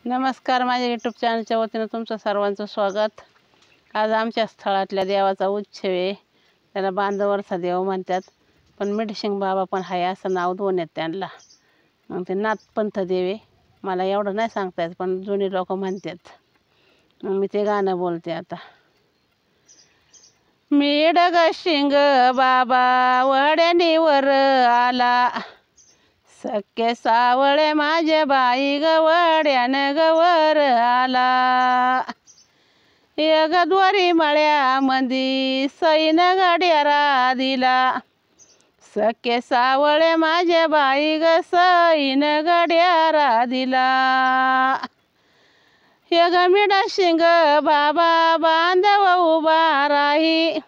नमस्कार, माझ्या यूट्यूब चॅनलच्या वतीनं तुमचं सर्वांचं स्वागत। आज आमच्या स्थळातल्या देवाचा उत्सव आहे। त्याला बांधवरचा देव म्हणतात, पण मिठशिंग बाबा पण आहे असं नाव दोन आहेत त्यांना। मग ते नाथपंथ देव आहे, मला एवढं नाही सांगता येत पण जुनी लोक म्हणतात। मग मी ते गाणं बोलते आता। मिठशिंग बाबा वड्यानीवर आला, सख्खे सावळे माझे बाई गवड्यानं गवर आला। यगद्वारी मळ्यामंदी सैन गड्यारा दिला, सख्खे सावळे माझे बाई ग सैन गड्यारा दिला। यग मिठशिंग बाबा बांधव उभा राही,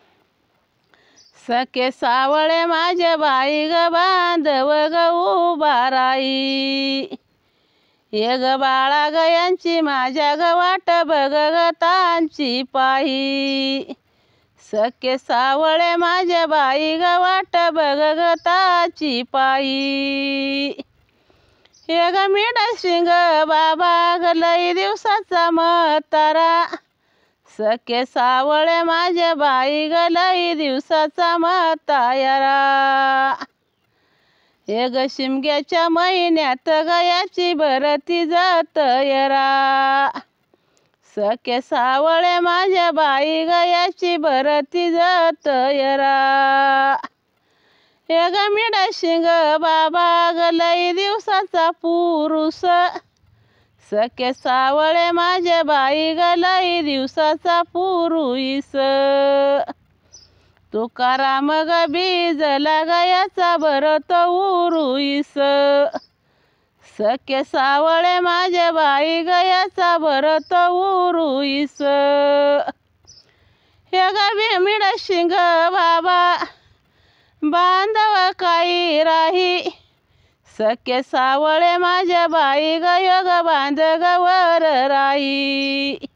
सख्खे सावळे माझे बाई ग बांधव ग उभा राही। ये ग बाळा ग यांची माझ्या ग वाट बघ ग तांची पाही, सख्खे सावळे माझे बाई ग वाट बघ ग ताची पाही। ये ग मिठशिंग बाबा ग लई दिवसाचा म्हातारा, सख्खे सावळे माझे बाई ग लई दिवसाचा म्हातारा। ये ग शिमग्याच्या महिन्यात गयाची भरती जातयरा, सख्खे सावळे माझ्या बाई गयाची भरती जातयरा। ये ग मिठशिंग बाबा ग लई दिवसाचा पुरुष, सख्खे सावळे माझे बाई ग लई दिवसाचा पुरुष। तुकाराम ग बीजला गयाचा भरत उरुस, सख्खे सावळे माझे बाई गयाचा भरत उरुस। हे ग मिठशिंग बाबा बांधव काही राही, सख्खे सावळे माझ्या बाई ग योग बांध गवर राही।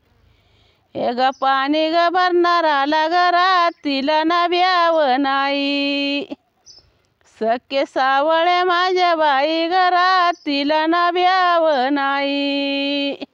ये ग पाणी ग भरणाराला ग रातीला नाव्याव नाही, सख्खे सावळे माझ्या बाई ग रातीला नाव्याव नाही।